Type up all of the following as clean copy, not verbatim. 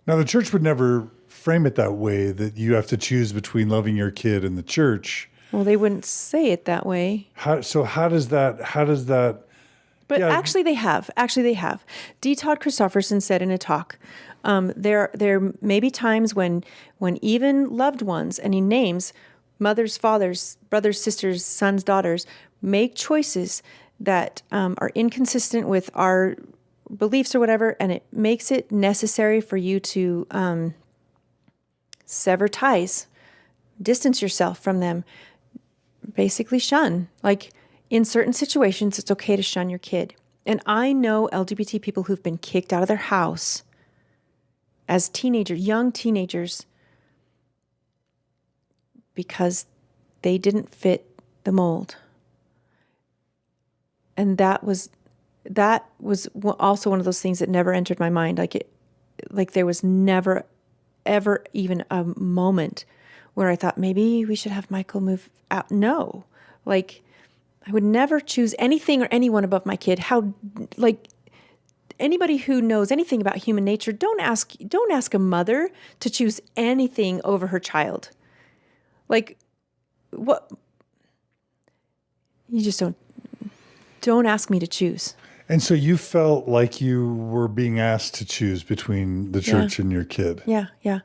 Now, the church would never frame it that way, that you have to choose between loving your kid and the church. Well, they wouldn't say it that way. How does that, But yeah. actually they have. D. Todd Christofferson said in a talk, there may be times when even loved ones, and he names mothers, fathers, brothers, sisters, sons, daughters, make choices that are inconsistent with our beliefs or whatever, and it makes it necessary for you to sever ties, distance yourself from them, basically shun. Like, in certain situations, it's okay to shun your kid. And I know LGBT people who've been kicked out of their house as young teenagers, because they didn't fit the mold. And that was also one of those things that never entered my mind. Like there was never, ever even a moment where I thought maybe we should have Michael move out. No, like I would never choose anything or anyone above my kid. Anybody who knows anything about human nature, don't ask a mother to choose anything over her child. Like, what? You just don't ask me to choose. And so you felt like you were being asked to choose between the church and your kid. Yeah.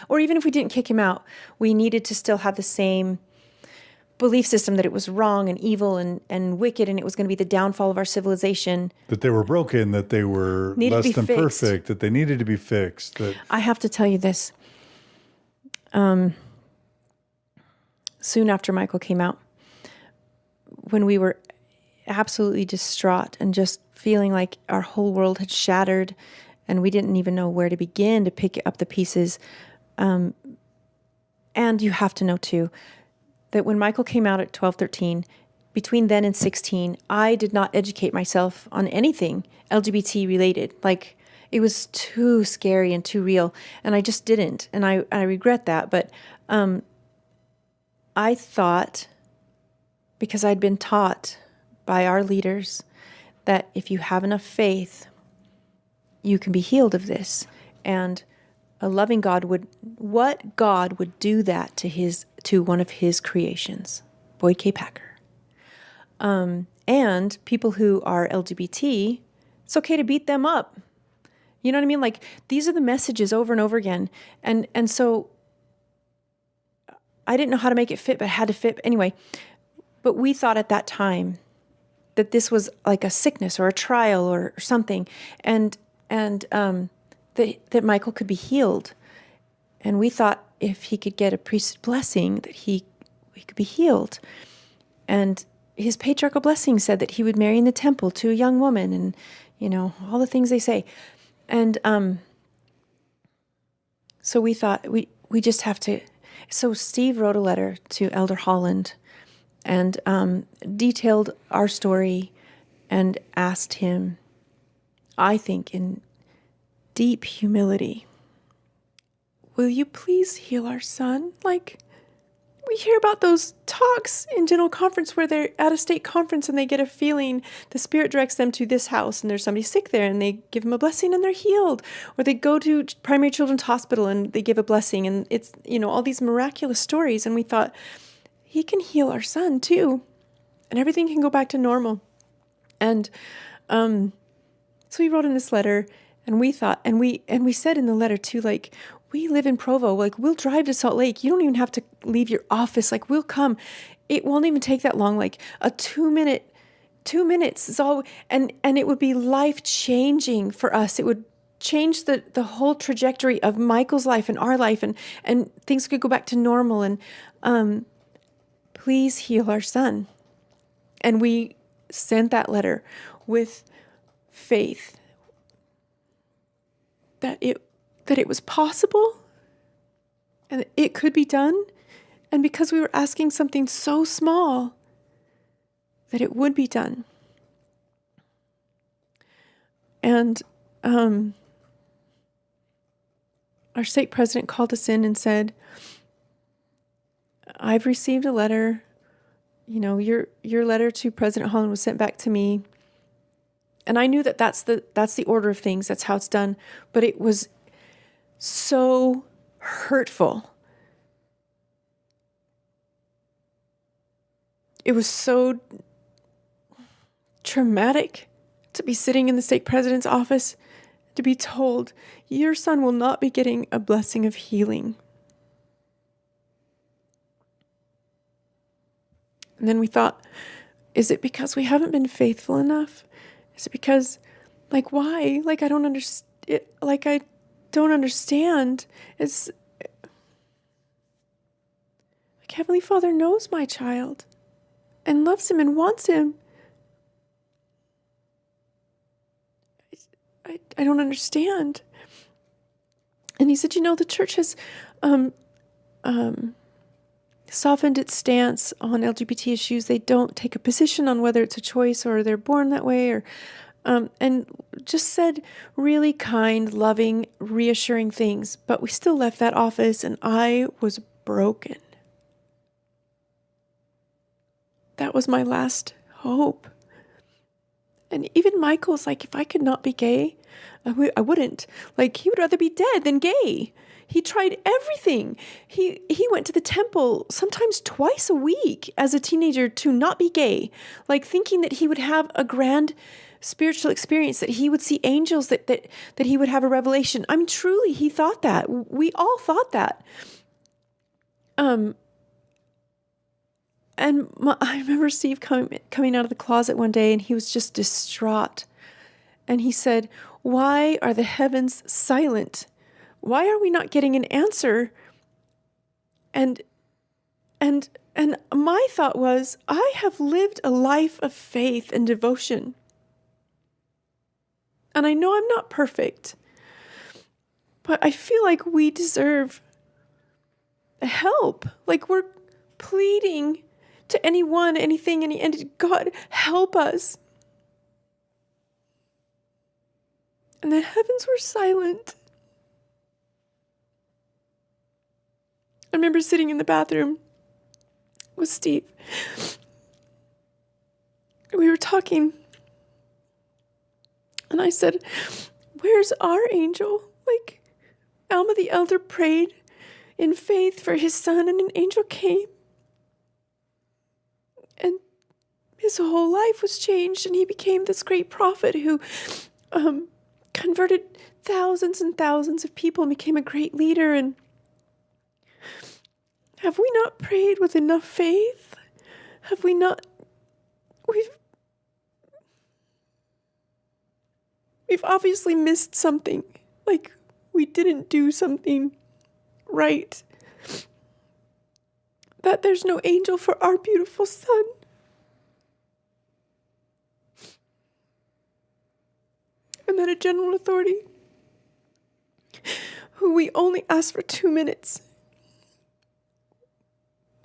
Or even if we didn't kick him out, we needed to still have the same belief system that it was wrong and evil and wicked, and it was going to be the downfall of our civilization. That they were broken, that they were less than perfect, that they needed to be fixed. I have to tell you this. Soon after Michael came out, when we were absolutely distraught and just feeling like our whole world had shattered and we didn't even know where to begin to pick up the pieces. And you have to know too, that when Michael came out at 12, 13, between then and 16, I did not educate myself on anything LGBT related. Like, it was too scary and too real. And I just didn't. And I regret that. But I thought, because I'd been taught by our leaders that if you have enough faith, you can be healed of this. And a loving God would do that to one of his creations, Boyd K. Packer. And people who are LGBT, it's okay to beat them up. You know what I mean? Like, these are the messages over and over again. And so I didn't know how to make it fit, but it had to fit anyway. But we thought at that time that this was like a sickness or a trial or something, and that Michael could be healed. And we thought if he could get a priest's blessing, that he could be healed. And his patriarchal blessing said that he would marry in the temple to a young woman, and, you know, all the things they say. And so we thought we just have to. So Steve wrote a letter to Elder Holland and detailed our story and asked him, I think in deep humility, will you please heal our son? Like, we hear about those talks in General Conference where they're at a state conference and they get a feeling, the Spirit directs them to this house and there's somebody sick there and they give them a blessing and they're healed. Or they go to Primary Children's Hospital and they give a blessing, and it's, you know, all these miraculous stories. And we thought, he can heal our son too, and everything can go back to normal. And so he wrote in this letter, and we thought, and we said in the letter too, like, we live in Provo, like, we'll drive to Salt Lake. You don't even have to leave your office. Like, we'll come. It won't even take that long, like a 2 minutes is all. And it would be life-changing for us. It would change the whole trajectory of Michael's life and our life, and things could go back to normal. And please heal our son. And we sent that letter with faith that it was possible and it could be done. And because we were asking something so small, that it would be done. And our state president called us in and said, I've received a letter. You know, your letter to President Holland was sent back to me. And I knew that that's the order of things. That's how it's done. But it was so hurtful. It was so traumatic to be sitting in the stake president's office, to be told, your son will not be getting a blessing of healing. And then we thought, is it because we haven't been faithful enough? Is it because, why? I don't understand. I don't understand. It's Heavenly Father knows my child and loves him and wants him. I don't understand. And he said, the church has softened its stance on LGBT issues. They don't take a position on whether it's a choice or they're born that way, or and just said really kind, loving, reassuring things. But we still left that office, and I was broken. That was my last hope. And even Michael's like, if I could not be gay, I wouldn't. He would rather be dead than gay. He tried everything. He went to the temple sometimes twice a week as a teenager to not be gay, thinking that he would have a grand spiritual experience, that he would see angels, that he would have a revelation. I mean, truly, he thought that. We all thought that. I remember Steve coming out of the closet one day, and he was just distraught. And he said, "Why are the heavens silent? Why are we not getting an answer?" And my thought was, I have lived a life of faith and devotion. And I know I'm not perfect, but I feel like we deserve help. We're pleading to anyone, anything, and God, help us. And the heavens were silent. I remember sitting in the bathroom with Steve. We were talking, and I said, "Where's our angel?" Alma the elder prayed in faith for his son, and an angel came. And his whole life was changed, and he became this great prophet who converted thousands and thousands of people and became a great leader. And have we not prayed with enough faith? Have we not? We've obviously missed something. We didn't do something right. That there's no angel for our beautiful son. And that a general authority who we only asked for 2 minutes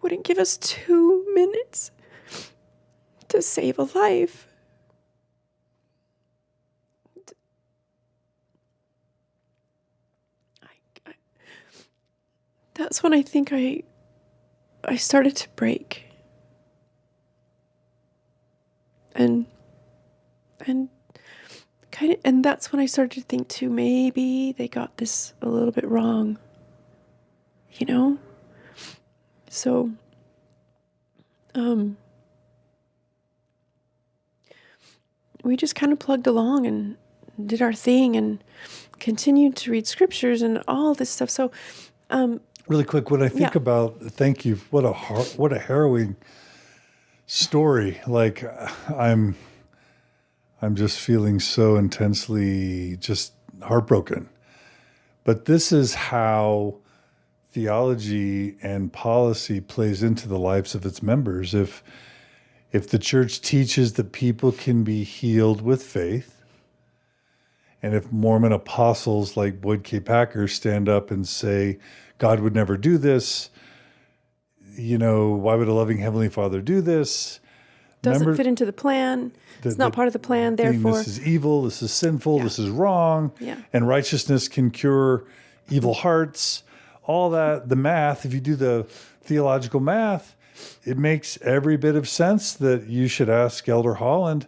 wouldn't give us 2 minutes to save a life. That's when I think I started to break. And that's when I started to think too, maybe they got this a little bit wrong. So we just kind of plugged along and did our thing and continued to read scriptures and all this stuff. So really quick, when I think about, thank you, what a harrowing story. I'm just feeling so intensely just heartbroken. But this is how theology and policy plays into the lives of its members. If the church teaches that people can be healed with faith, and if Mormon apostles like Boyd K. Packer stand up and say, God would never do this, why would a loving Heavenly Father do this? Doesn't fit into the plan. It's not part of the plan, therefore. This is evil, this is sinful, this is wrong, Yeah. and righteousness can cure evil hearts. All that, the math, if you do the theological math, it makes every bit of sense that you should ask Elder Holland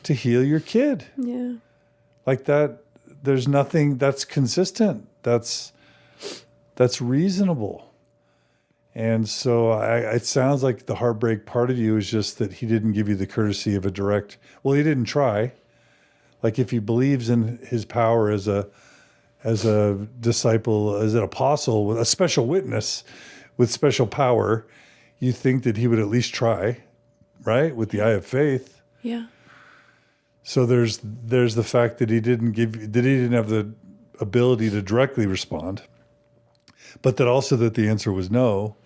to heal your kid. Yeah. there's nothing that's consistent. That's reasonable. And so it sounds like the heartbreak part of you is just that he didn't give you the courtesy of a direct, well, he didn't try. Like if he believes in his power as a disciple, as an apostle, with a special witness with special power, you think that he would at least try, right? With the eye of faith. Yeah. So there's the fact that he didn't have the ability to directly respond, but that also that the answer was no.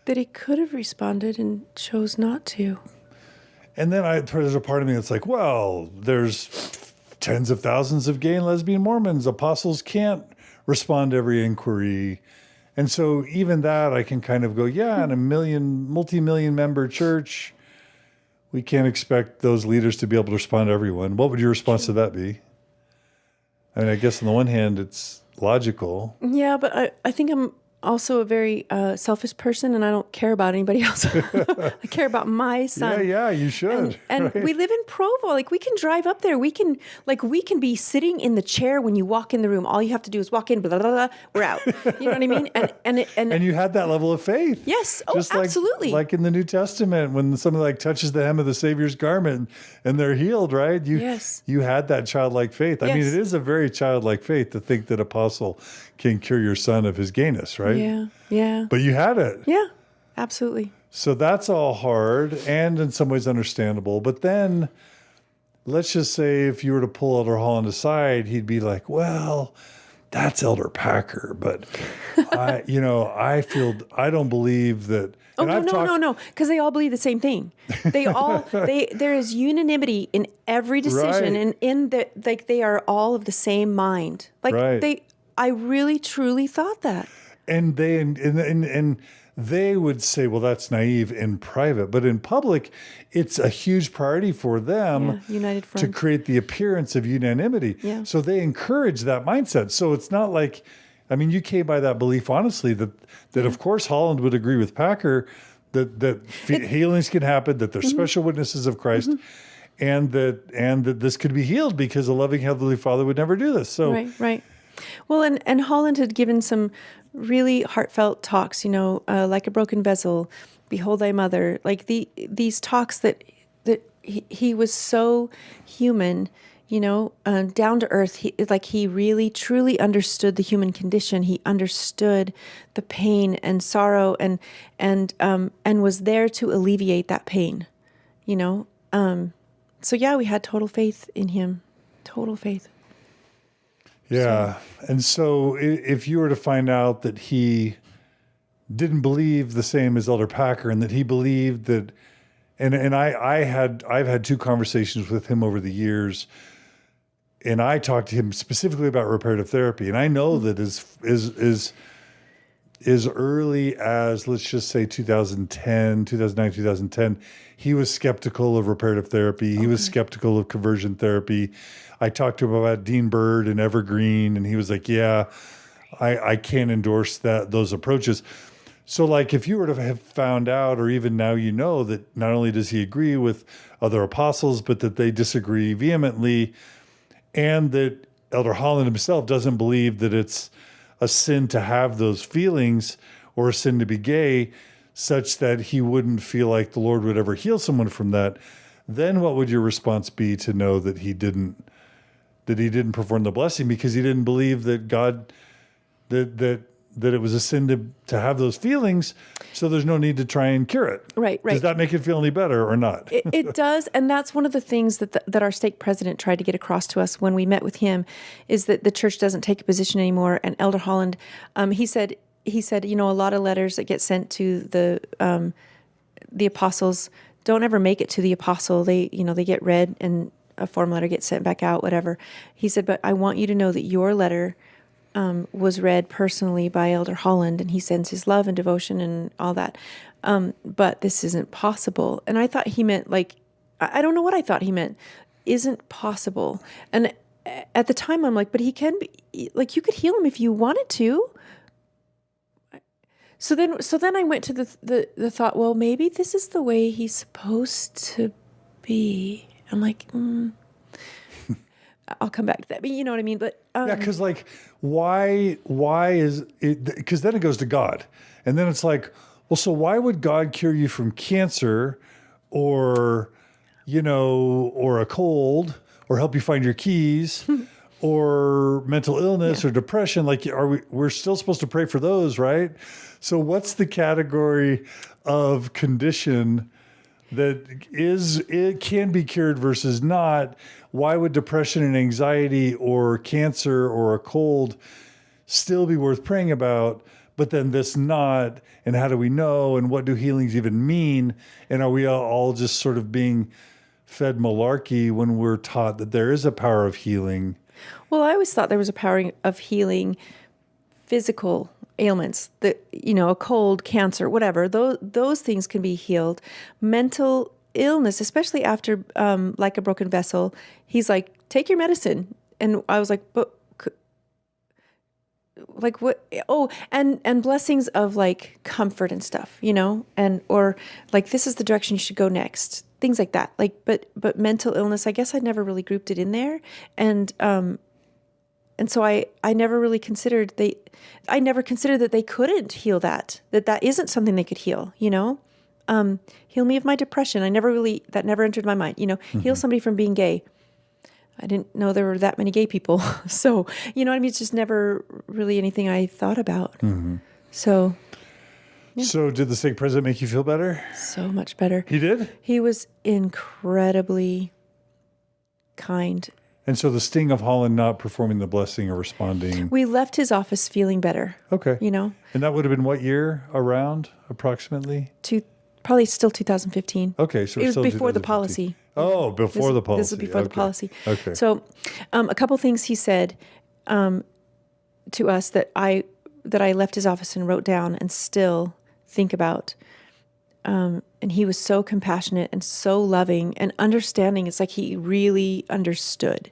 That he could have responded and chose not to. And then there's a part of me that's like, well, there's tens of thousands of gay and lesbian Mormons. Apostles can't respond to every inquiry. And so even that I can kind of go, yeah, in a multi-million member church, we can't expect those leaders to be able to respond to everyone. What would your response to that be? I mean, I guess on the one hand, it's logical. Yeah, but I think I'm also a very selfish person, and I don't care about anybody else. I care about my son. Yeah, you should. And right? We live in Provo. Like, we can drive up there. We can be sitting in the chair when you walk in the room. All you have to do is walk in, blah, blah, blah, we're out. You know what I mean? And you had that level of faith. Yes. Just absolutely. Like in the New Testament, when somebody like touches the hem of the Savior's garment and they're healed, right? You had that childlike faith. I mean, it is a very childlike faith to think that apostle can cure your son of his gayness, right? Yeah. But you had it. Yeah, absolutely. So that's all hard and in some ways understandable. But then let's just say if you were to pull Elder Holland aside, he'd be like, well, that's Elder Packer. But I don't believe that. Oh, no. Because they all believe the same thing. There is unanimity in every decision, right. and they are all of the same mind. I really truly thought that. And they would say, well, that's naive in private, but in public, it's a huge priority for them united front. To create the appearance of unanimity. Yeah. So they encourage that mindset. So it's not like, I mean, you came by that belief, honestly, that of course Holland would agree with Packer that healings can happen, that there's special witnesses of Christ, and that this could be healed because a loving Heavenly Father would never do this. So right. Well, and Holland had given some really heartfelt talks, like a broken vessel, behold thy mother, like these talks that he was so human, down to earth. He really truly understood the human condition. He understood the pain and sorrow and was there to alleviate that pain, So we had total faith in him, total faith. Yeah. And so if you were to find out that he didn't believe the same as Elder Packer and that he believed that, and I've had two conversations with him over the years, and I talked to him specifically about reparative therapy. And I know that as early as, let's just say 2009, 2010, he was skeptical of reparative therapy. He was skeptical of conversion therapy. I talked to him about Dean Bird and Evergreen, and he was like, yeah, I can't endorse those approaches. So like if you were to have found out, or even now that not only does he agree with other apostles, but that they disagree vehemently, and that Elder Holland himself doesn't believe that it's a sin to have those feelings or a sin to be gay, such that he wouldn't feel like the Lord would ever heal someone from that, then what would your response be to know that he didn't perform the blessing because he didn't believe that God, that it was a sin to have those feelings, so there's no need to try and cure it. Right. Does that make it feel any better or not? It does, and that's one of the things that our stake president tried to get across to us when we met with him, is that the church doesn't take a position anymore. And Elder Holland, he said, a lot of letters that get sent to the apostles don't ever make it to the apostle. They get read and a form letter gets sent back out, whatever. He said, but I want you to know that your letter was read personally by Elder Holland, and he sends his love and devotion and all that. But this isn't possible. And I thought he meant I don't know what I thought he meant. Isn't possible. And at the time I'm like, but he can be, you could heal him if you wanted to. So then I went to the thought, well, maybe this is the way he's supposed to be. I'm like, I'll come back to that. But you know what I mean? But yeah, because like, why is it? Because then it goes to God, and then it's like, well, so why would God cure you from cancer, or or a cold, or help you find your keys, or mental illness or depression? Like, we're still supposed to pray for those, right? So what's the category of condition that it can be cured versus not? Why would depression and anxiety or cancer or a cold still be worth praying about, but then this not? And how do we know? And what do healings even mean? And are we all just sort of being fed malarkey when we're taught that there is a power of healing? Well, I always thought there was a power of healing physical ailments, that a cold, cancer, whatever. Those things can be healed. Mental illness, especially after like a broken vessel, he's like, take your medicine. And I was like, but like what? Oh, and blessings of like comfort and stuff, and or like, this is the direction you should go next. Things like that. Like, but mental illness, I guess I never really grouped it in there. And so I never really considered that they couldn't heal that isn't something they could heal, heal me of my depression. That never entered my mind, heal somebody from being gay. I didn't know there were that many gay people. So, you know what I mean? It's just never really anything I thought about. Mm-hmm. So. Yeah. So did the stake president make you feel better? So much better. He did? He was incredibly kind. And so the sting of Holland not performing the blessing or responding. We left his office feeling better. Okay. And that would have been what year around approximately? Probably still 2015. Okay. So it was before the policy. Oh, before the policy. This was before the policy. Okay. So a couple things he said to us that I left his office and wrote down and still think about. And he was so compassionate and so loving and understanding. It's like he really understood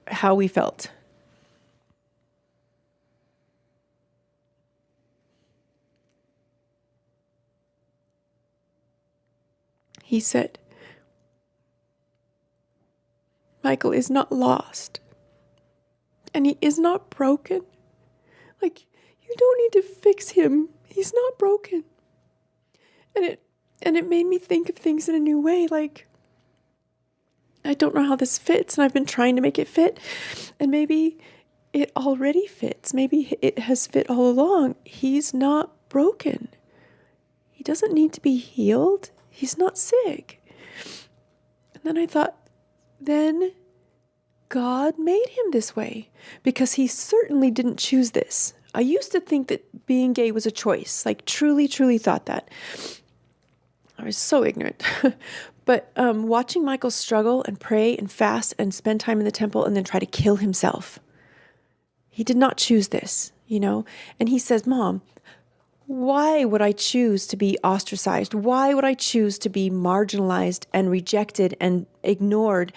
how we felt. He said, Michael is not lost, and he is not broken. Like, you don't need to fix him. He's not broken. And it made me think of things in a new way. Like, I don't know how this fits, and I've been trying to make it fit, and maybe it already fits. Maybe it has fit all along. He's not broken. He doesn't need to be healed. He's not sick. And then I thought, then God made him this way, because he certainly didn't choose this. I used to think that being gay was a choice, like truly, truly thought that. I was so ignorant. But watching Michael struggle and pray and fast and spend time in the temple and then try to kill himself, he did not choose this, And he says, Mom, why would I choose to be ostracized? Why would I choose to be marginalized and rejected and ignored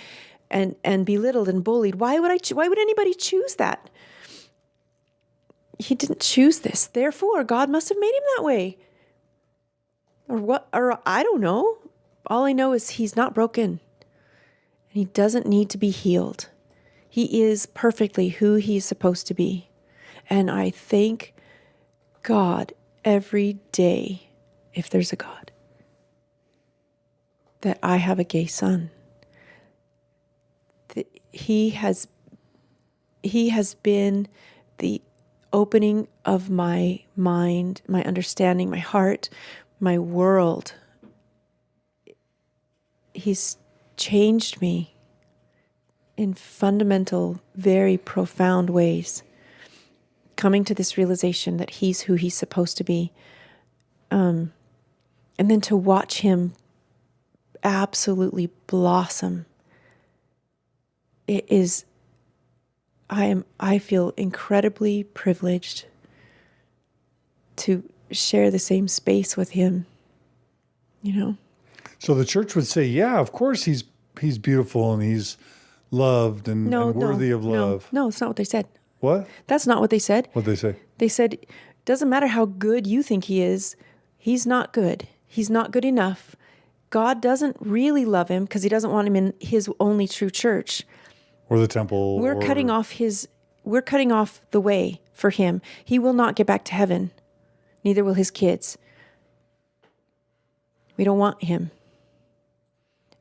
and belittled and bullied? Why would anybody choose that? He didn't choose this. Therefore, God must have made him that way. Or what? Or I don't know. All I know is he's not broken. And he doesn't need to be healed. He is perfectly who he's supposed to be. And I thank God every day, if there's a God, that I have a gay son. He has been the opening of my mind, my understanding, my heart, my world. He's changed me in fundamental, very profound ways, coming to this realization that he's who he's supposed to be. And then to watch him absolutely blossom. I feel incredibly privileged to share the same space with him, So the church would say, yeah, of course he's beautiful and he's loved and worthy of love. No, it's not what they said. What? That's not what they said. What'd they say? They said, it doesn't matter how good you think he is, he's not good. He's not good enough. God doesn't really love him because he doesn't want him in his only true church. or the temple. We're cutting off the way for him. He will not get back to heaven. Neither will his kids. We don't want him.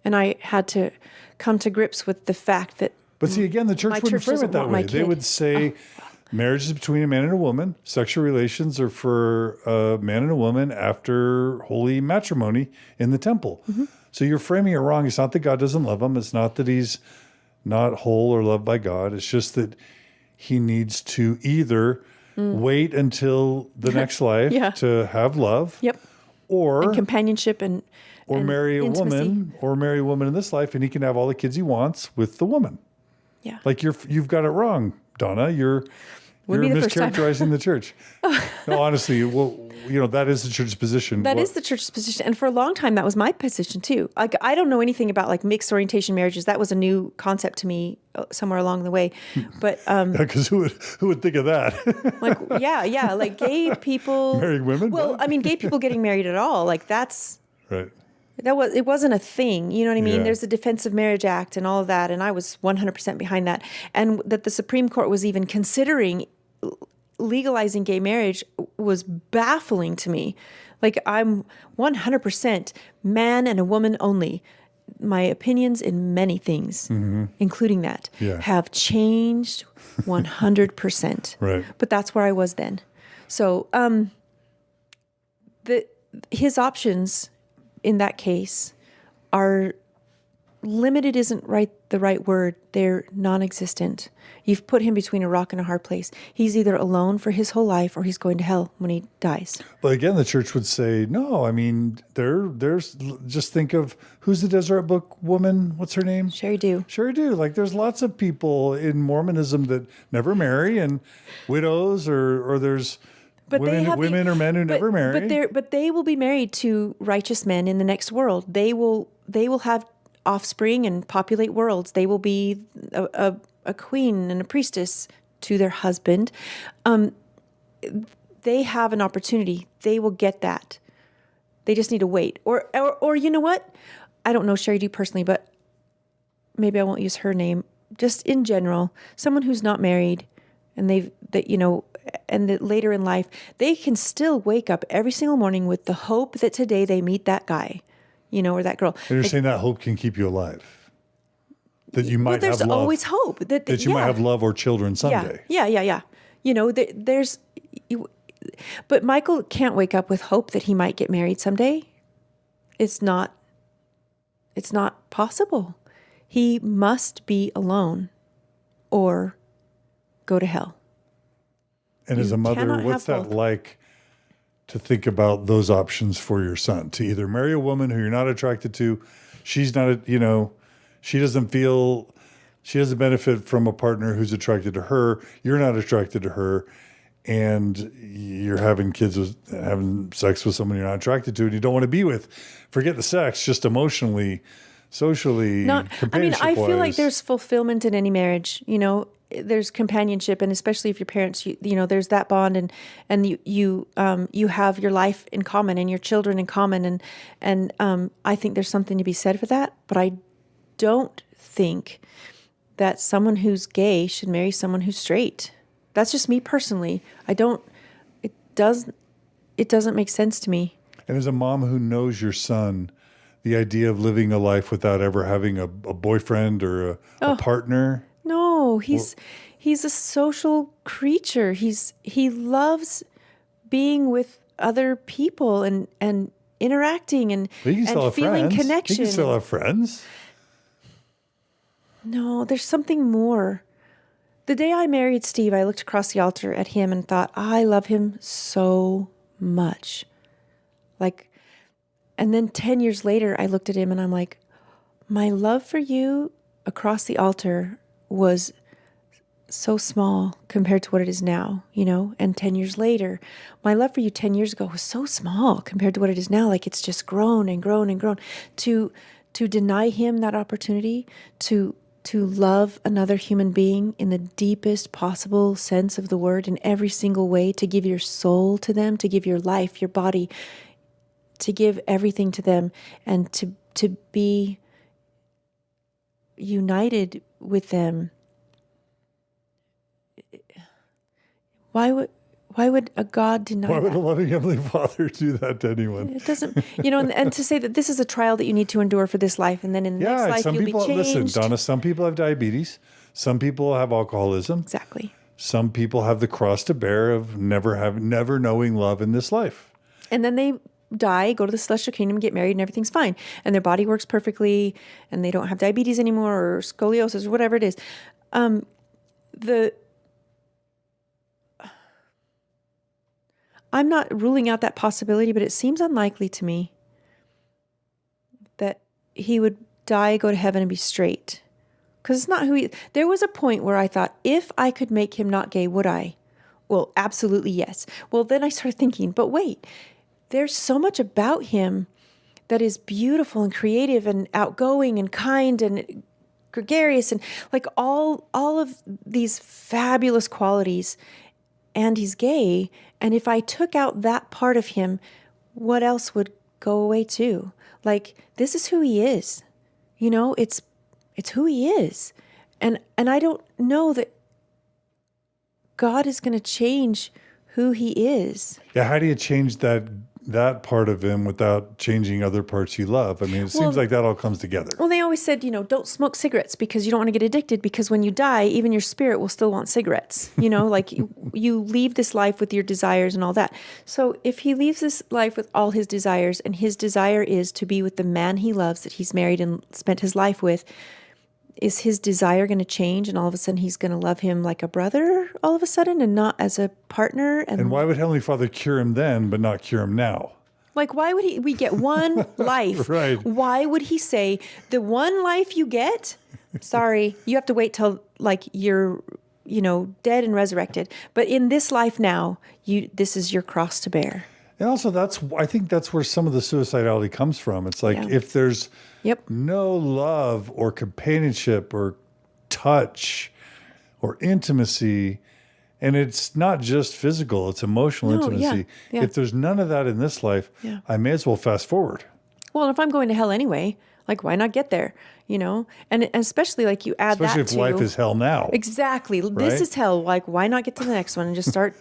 And I had to come to grips with the fact that. But see, again, the church wouldn't frame it that way. They would say marriage is between a man and a woman. Sexual relations are for a man and a woman after holy matrimony in the temple. Mm-hmm. So you're framing it wrong. It's not that God doesn't love him. It's not that he's not whole or loved by God. It's just that he needs to either wait until the next life to have love. Yep. And companionship and marry a intimacy. marry a woman in this life, and he can have all the kids he wants with the woman. Yeah. Like you've got it wrong, Donna. You're mischaracterizing the church. No, honestly, that is the church's position. That is the church's position. And for a long time, that was my position too. Like, I don't know anything about like mixed orientation marriages. That was a new concept to me somewhere along the way. But because who would think of that? like gay people marrying women. Well, I mean, gay people getting married at all. Like that's right. It wasn't a thing. You know what I mean? Yeah. There's the Defense of Marriage Act and all of that. And I was 100% behind that. And that the Supreme Court was even considering legalizing gay marriage was baffling to me. Like, I'm 100% man and a woman only. My opinions in many things, including that, have changed 100%. Right. But that's where I was then. So his options in that case are limited. Isn't the right word. They're non-existent. You've put him between a rock and a hard place. He's either alone for his whole life or he's going to hell when he dies. But again, the church would say, no, I mean, there's just think of who's the Deseret Book woman? What's her name? Sherry Dew. Like there's lots of people in Mormonism that never marry, and widows or there's women or men who never marry. But they will be married to righteous men in the next world. They will have offspring and populate worlds. They will be a queen and a priestess to their husband. They have an opportunity. They will get that. They just need to wait. Or you know what? I don't know Sherry Dew personally, but maybe I won't use her name. Just in general, someone who's not married and that later in life, they can still wake up every single morning with the hope that today they meet that guy, or that girl. And you're saying that hope can keep you alive? That you might have love. There's always hope. That you might have love or children someday. Yeah. But Michael can't wake up with hope that he might get married someday. It's not possible. He must be alone or go to hell. And as a mother, what's that like to think about those options for your son? To either marry a woman who you're not attracted to, she's not, she doesn't benefit from a partner who's attracted to her, you're not attracted to her, and you're having sex with someone you're not attracted to and you don't want to be with. Forget the sex, just emotionally, socially, I feel like there's fulfillment in any marriage, there's companionship, and especially if your parents, there's that bond, and you have your life in common and your children in common, and I think there's something to be said for that. But I don't think that someone who's gay should marry someone who's straight. That's just me personally. It doesn't make sense to me. And as a mom who knows your son, the idea of living a life without ever having a boyfriend or a partner. No, he's a social creature. He loves being with other people and interacting and feeling connection. He can still have friends. No, there's something more. The day I married Steve, I looked across the altar at him and thought, I love him so much. And then 10 years later, I looked at him and I'm like, my love for you across the altar was so small compared to what it is now, and 10 years later, my love for you 10 years ago was so small compared to what it is now. Like, it's just grown and grown and grown. To deny him that opportunity to love another human being in the deepest possible sense of the word, in every single way, to give your soul to them, to give your life, your body, to give everything to them, and to be united with them why would a God deny Why would that? a loving Heavenly Father do that to anyone? It doesn't, and to say that this is a trial that you need to endure for this life, and then in the next life some you'll people, be changed. listen, Donna, some people have diabetes. Some people have alcoholism. Exactly. Some people have the cross to bear of never knowing love in this life. And then they die, go to the celestial kingdom, get married, and everything's fine. And their body works perfectly, and they don't have diabetes anymore, or scoliosis, or whatever it is. I'm not ruling out that possibility, but it seems unlikely to me that he would die, go to heaven, and be straight. Because it's not who he is. There was a point where I thought, if I could make him not gay, would I? Well, absolutely yes. Well, then I started thinking, but wait, there's so much about him that is beautiful and creative and outgoing and kind and gregarious and like all of these fabulous qualities. And he's gay. And if I took out that part of him, what else would go away too? Like, this is who he is. It's who he is. And I don't know that God is going to change who he is. Yeah, how do you change that part of him without changing other parts you love? I mean, it seems like that all comes together. Well, they always said, don't smoke cigarettes because you don't want to get addicted, because when you die, even your spirit will still want cigarettes. Like you leave this life with your desires and all that. So if he leaves this life with all his desires, and his desire is to be with the man he loves that he's married and spent his life with, is his desire going to change, and all of a sudden he's going to love him like a brother all of a sudden and not as a partner? And why would Heavenly Father cure him then but not cure him now? Like, why would we get one life? Right. Why would he say, the one life you get, sorry, you have to wait till like you're, dead and resurrected. But in this life now, this is your cross to bear. And also I think that's where some of the suicidality comes from. It's like, if there's no love or companionship or touch or intimacy, and it's not just physical, it's emotional intimacy. Yeah. If there's none of that in this life, I may as well fast forward. Well, if I'm going to hell anyway, like, why not get there? And especially like you add especially that if life is hell now. Exactly. Right? This is hell. Like, why not get to the next one and just start,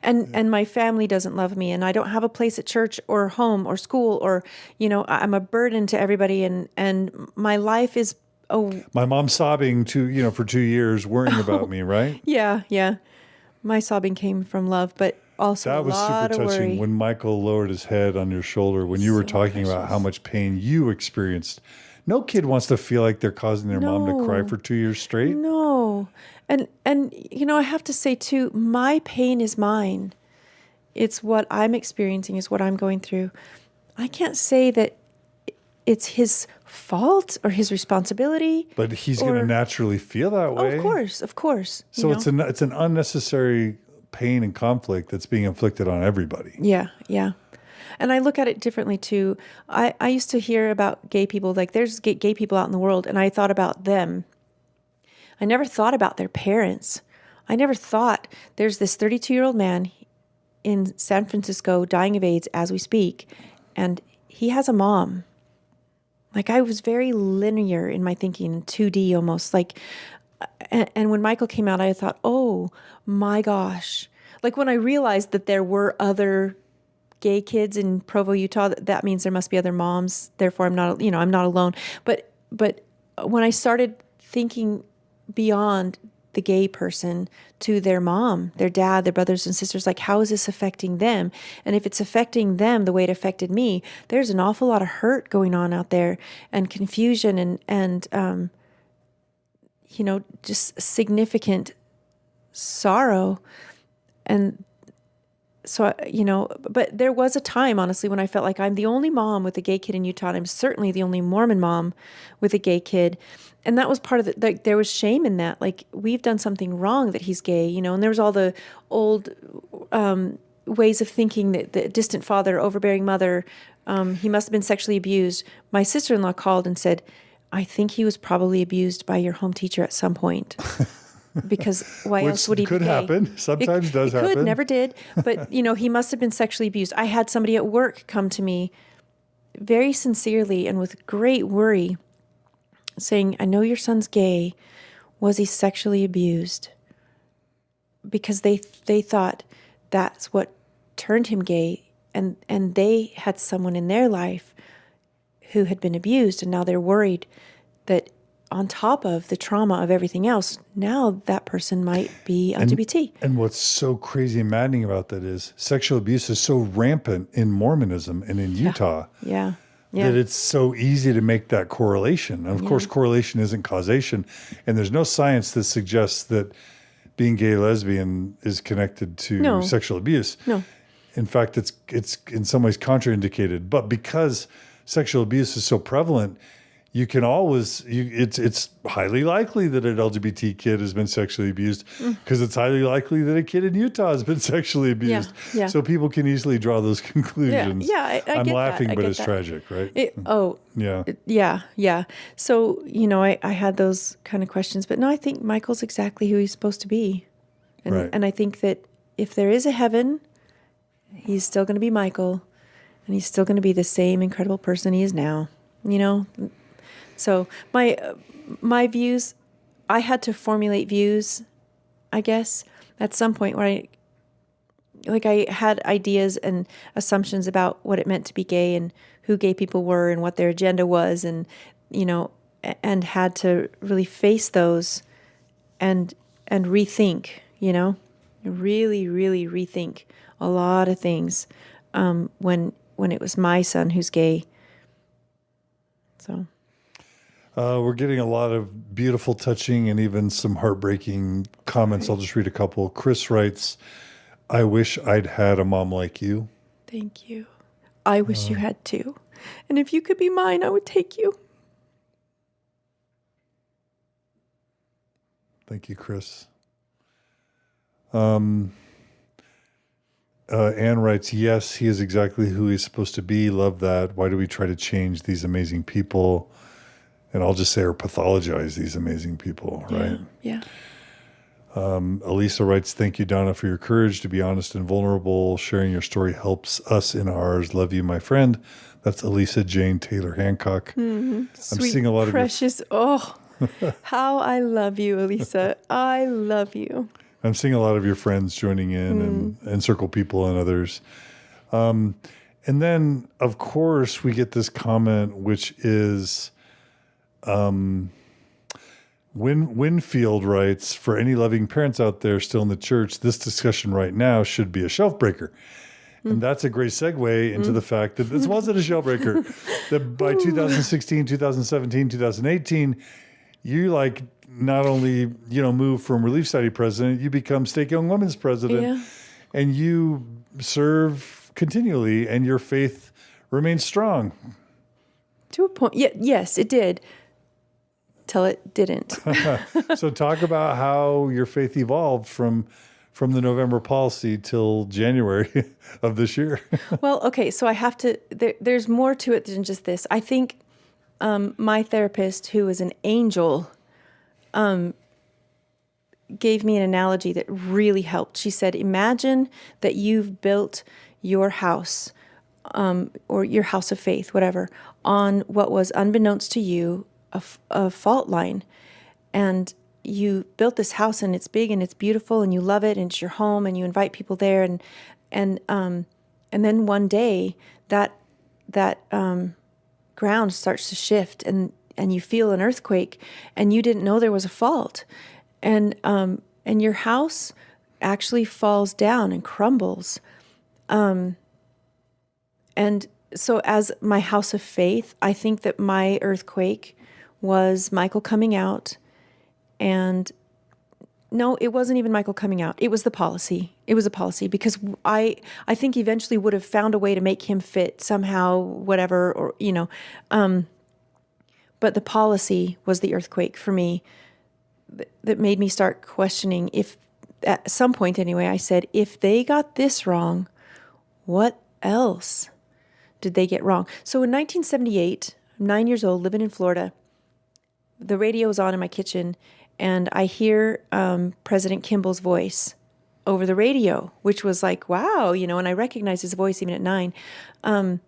and my family doesn't love me, and I don't have a place at church or home or school, or, I'm a burden to everybody, and my life is, my mom's sobbing for 2 years worrying about me, right? Yeah. My sobbing came from love, but also that was super touching worry. When Michael lowered his head on your shoulder, when you were talking about how much pain you experienced. No kid wants to feel like they're causing their mom to cry for 2 years straight. No. And I have to say too, my pain is mine. It's what I'm experiencing, is what I'm going through. I can't say that it's his fault or his responsibility. But he's going to naturally feel that way. Of course. So it's an unnecessary pain and conflict that's being inflicted on everybody. Yeah. And I look at it differently too. I used to hear about gay people, like there's gay people out in the world, and I thought about them. I never thought about their parents. I never thought there's this 32-year-old man in San Francisco dying of AIDS as we speak, and he has a mom. Like, I was very linear in my thinking, 2D almost. Like, and when Michael came out, I thought, oh my gosh. Like, when I realized that there were other gay kids in Provo, Utah, that means there must be other moms. Therefore, I'm not alone. But when I started thinking beyond the gay person to their mom, their dad, their brothers and sisters, like, how is this affecting them? And if it's affecting them the way it affected me, there's an awful lot of hurt going on out there, and confusion and just significant sorrow. And so, but there was a time, honestly, when I felt like I'm the only mom with a gay kid in Utah, and I'm certainly the only Mormon mom with a gay kid. And that was part of it. Like, there was shame in that. Like, we've done something wrong that he's gay, and there was all the old ways of thinking that the distant father, overbearing mother, he must have been sexually abused. My sister-in-law called and said, I think he was probably abused by your home teacher at some point. Because why else would he be gay? Could happen. Sometimes does happen. Could, never did. But, he must have been sexually abused. I had somebody at work come to me very sincerely and with great worry saying, I know your son's gay. Was he sexually abused? because they thought that's what turned him gay, and they had someone in their life who had been abused, and now they're worried that on top of the trauma of everything else, now that person might be LGBT. And what's so crazy and maddening about that is sexual abuse is so rampant in Mormonism and in Utah. Yeah. That it's so easy to make that correlation. And of course, correlation isn't causation. And there's no science that suggests that being gay, lesbian is connected to sexual abuse. No. In fact, it's in some ways contraindicated. But because sexual abuse is so prevalent, you can always, it's highly likely that an LGBT kid has been sexually abused because it's highly likely that a kid in Utah has been sexually abused. Yeah. So people can easily draw those conclusions. I I'm get laughing, that. but it's tragic, right? Yeah. So, I had those kind of questions, but no, I think Michael's exactly who he's supposed to be. And I think that if there is a heaven, he's still going to be Michael, and he's still going to be the same incredible person he is now, So my views, I had to formulate views, I guess, at some point where I had ideas and assumptions about what it meant to be gay and who gay people were and what their agenda was, and and had to really face those and rethink, really, really rethink a lot of things when it was my son who's gay. So. We're getting a lot of beautiful, touching, and even some heartbreaking comments. I'll just read a couple. Chris writes, I wish I'd had a mom like you. Thank you. I wish you had too. And if you could be mine, I would take you. Thank you, Chris. Anne writes, yes, he is exactly who he's supposed to be. Love that. Why do we try to change these amazing people? And I'll just say, or pathologize these amazing people, right? Yeah. Elisa writes, thank you, Donna, for your courage to be honest and vulnerable. Sharing your story helps us in ours. Love you, my friend. That's Elisa Jane Taylor Hancock. Mm-hmm. I'm seeing a lot of precious. How I love you, Elisa. I love you. I'm seeing a lot of your friends joining in and Circle People and others. And then, of course, we get this comment, which is... Winfield writes, for any loving parents out there still in the church, this discussion right now should be a shelf breaker. And that's a great segue into the fact that this wasn't a shelf breaker. That by 2016, 2017, 2018, you not only, move from Relief Society president, you become Stake Young Women's president, and you serve continually, and your faith remains strong. To a point. Yes, it did. Till it didn't. So talk about how your faith evolved from the November policy till January of this year. Well, okay, so I have to, there's more to it than just this. I think my therapist, who is an angel, gave me an analogy that really helped. She said, imagine that you've built your house, or your house of faith, whatever, on what was unbeknownst to you, a fault line, and you built this house, and it's big and it's beautiful and you love it and it's your home and you invite people there, and then one day that ground starts to shift and you feel an earthquake and you didn't know there was a fault, and your house actually falls down and crumbles, and so as my house of faith, I think that my earthquake was Michael coming out. And no, it wasn't even Michael coming out. It was the policy. It was a policy, because I think eventually would have found a way to make him fit somehow, whatever, or, but the policy was the earthquake for me that made me start questioning, if at some point anyway, I said, if they got this wrong, what else did they get wrong? So in 1978, I'm 9 years old, living in Florida. The radio is on in my kitchen, and I hear President Kimball's voice over the radio, which was like, wow, and I recognize his voice even at 9.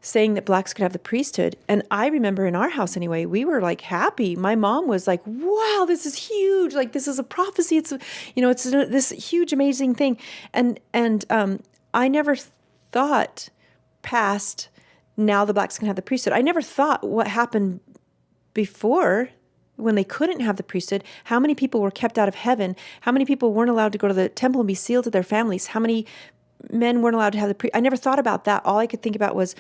saying that blacks could have the priesthood. And I remember in our house anyway, we were like happy. My mom was like, wow, this is huge. Like, this is a prophecy. It's, it's this huge, amazing thing. And I never thought past now the blacks can have the priesthood. I never thought what happened before when they couldn't have the priesthood, how many people were kept out of heaven, how many people weren't allowed to go to the temple and be sealed to their families, how many men weren't allowed to have the priesthood. I never thought about that. All I could think about was,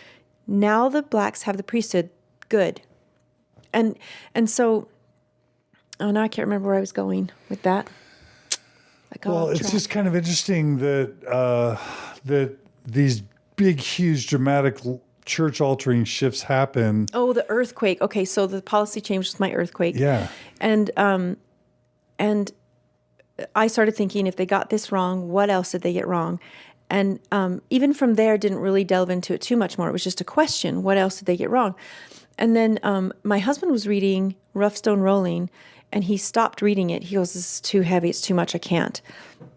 now the blacks have the priesthood, good. And so, now I can't remember where I was going with that. Well, it's just kind of interesting that that these big, huge, dramatic church-altering shifts happen. Oh, the earthquake. Okay, so the policy change was my earthquake. Yeah. And I started thinking, if they got this wrong, what else did they get wrong? And even from there, didn't really delve into it too much more. It was just a question. What else did they get wrong? And then my husband was reading Rough Stone Rolling, and he stopped reading it. He goes, "This is too heavy. It's too much. I can't."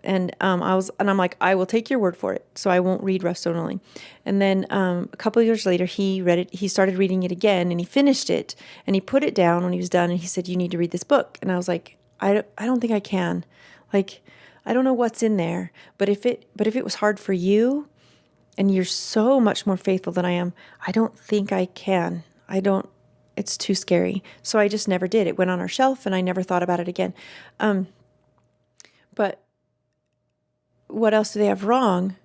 And I'm like, "I will take your word for it. So I won't read Rough Stone Rolling." And then a couple of years later, he read it. He started reading it again, and he finished it. And he put it down when he was done, and he said, "You need to read this book." And I was like, I don't think I can. Like, I don't know what's in there, but if it was hard for you, and you're so much more faithful than I am, I don't think I can. It's too scary. So I just never did. It went on our shelf, and I never thought about it again. But what else do they have wrong?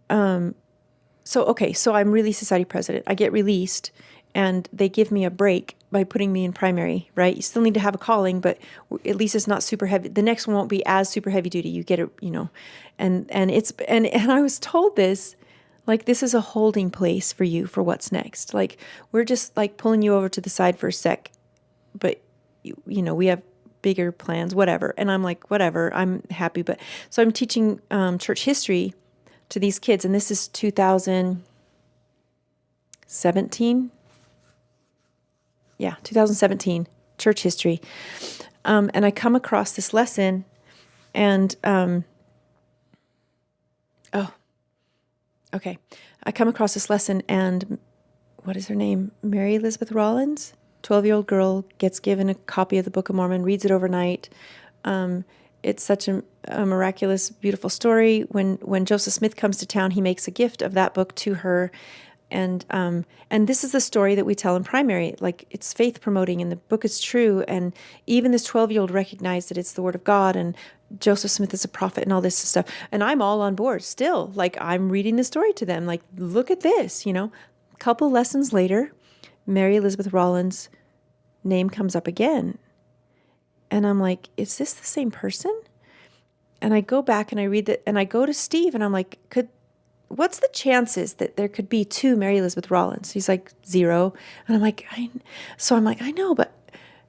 So I'm Relief Society president. I get released, and they give me a break by putting me in primary, right? You still need to have a calling, but at least it's not super heavy. The next one won't be as super heavy duty. You get it, and I was told this, like, this is a holding place for you for what's next. Like, we're just like pulling you over to the side for a sec, but we have bigger plans, whatever. And I'm like, whatever, I'm happy. But so I'm teaching church history to these kids, and this is 2017. Yeah, 2017, church history. And I come across this lesson, and I come across this lesson, and what is her name? Mary Elizabeth Rollins, 12-year-old girl, gets given a copy of the Book of Mormon, reads it overnight. It's such a miraculous, beautiful story. When Joseph Smith comes to town, he makes a gift of that book to her. And this is the story that we tell in primary. Like, it's faith promoting, and the book is true. And even this 12-year-old recognized that it's the word of God, and Joseph Smith is a prophet, and all this stuff. And I'm all on board still. Like, I'm reading the story to them. Like, look at this, A couple lessons later, Mary Elizabeth Rollins' name comes up again. And I'm like, is this the same person? And I go back and I read that, and I go to Steve, and I'm like, what's the chances that there could be two Mary Elizabeth Rollins? He's like, 0. And I'm like, I know, but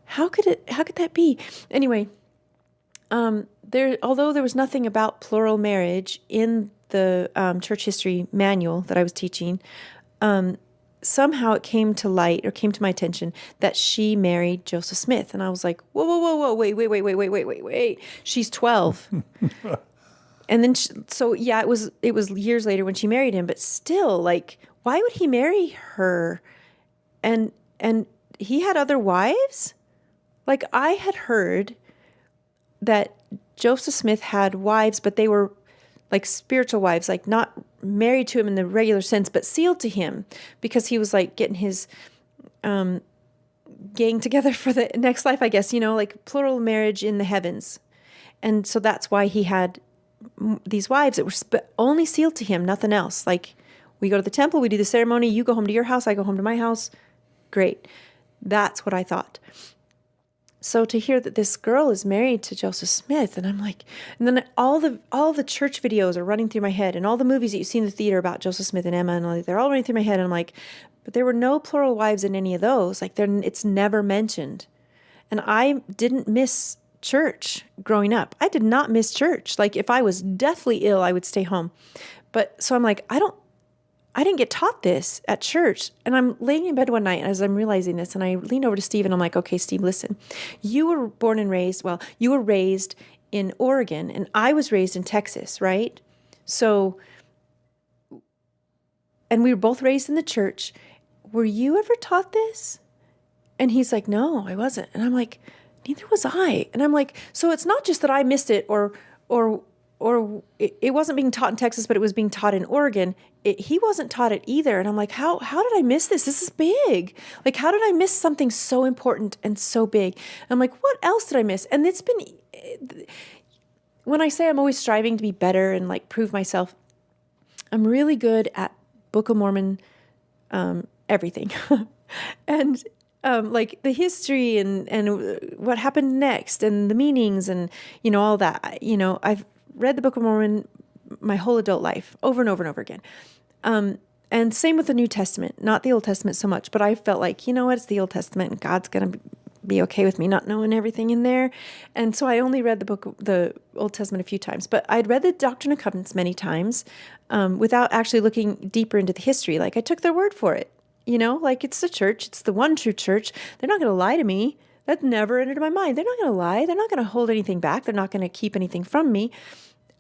how could that be? Anyway, although there was nothing about plural marriage in the church history manual that I was teaching, somehow it came to light, or came to my attention, that she married Joseph Smith. And I was like, whoa, wait. She's 12. And then, it was years later when she married him, but still, like, why would he marry her? And he had other wives? Like, I had heard that Joseph Smith had wives, but they were like spiritual wives, like not married to him in the regular sense, but sealed to him, because he was like getting his gang together for the next life, I guess, like plural marriage in the heavens. And so that's why he had these wives that were only sealed to him, nothing else. Like, we go to the temple, we do the ceremony, you go home to your house, I go home to my house. Great. That's what I thought. So to hear that this girl is married to Joseph Smith, and I'm like, and then all the church videos are running through my head, and all the movies that you see in the theater about Joseph Smith and Emma, and they're all running through my head, and I'm like, but there were no plural wives in any of those. Like, it's never mentioned. And I didn't miss church growing up. I did not miss church. Like, if I was deathly ill, I would stay home. But so I'm like, I didn't get taught this at church. And I'm laying in bed one night as I'm realizing this, and I lean over to Steve, and I'm like, okay, Steve, listen, you were raised in Oregon, and I was raised in Texas, right? So and we were both raised in the church. Were you ever taught this? And he's like, no, I wasn't. And I'm like, neither was I. And I'm like, so it's not just that I missed it or it wasn't being taught in Texas, but it was being taught in Oregon. He wasn't taught it either. And I'm like, how did I miss this? This is big. Like, how did I miss something so important and so big? And I'm like, what else did I miss? And it's been, when I say I'm always striving to be better and like prove myself, I'm really good at Book of Mormon, everything. And like the history and what happened next and the meanings and, all that. I've read the Book of Mormon my whole adult life over and over and over again. And same with the New Testament, not the Old Testament so much, but I felt like, it's the Old Testament and God's going to be okay with me not knowing everything in there. And so I only read the Old Testament a few times, but I'd read the Doctrine and Covenants many times without actually looking deeper into the history. Like I took their word for it, like it's the church, it's the one true church. They're not going to lie to me. That never entered my mind. They're not going to lie. They're not going to hold anything back. They're not going to keep anything from me.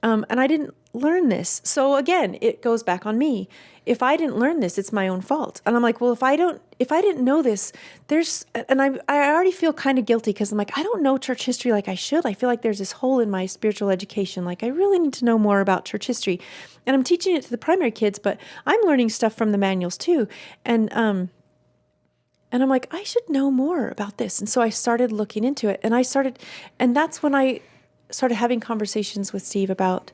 And I didn't learn this. So again, it goes back on me. If I didn't learn this, it's my own fault. And I'm like, well, if I didn't know this, I already feel kind of guilty because I'm like, I don't know church history like I should. I feel like there's this hole in my spiritual education. Like I really need to know more about church history. And I'm teaching it to the primary kids, but I'm learning stuff from the manuals too. And I'm like, I should know more about this. And so I started looking into it and that's when I started having conversations with Steve about,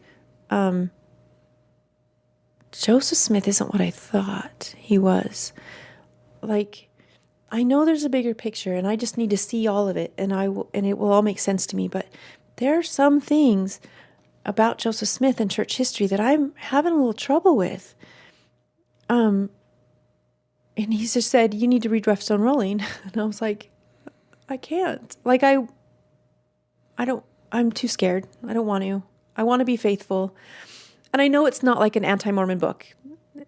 Joseph Smith isn't what I thought he was. Like, I know there's a bigger picture and I just need to see all of it and it will all make sense to me. But there are some things about Joseph Smith and church history that I'm having a little trouble with. And he just said, you need to read Rough Stone Rolling. And I was like, I can't. Like, I'm too scared. I don't want to. I want to be faithful. And I know it's not like an anti-Mormon book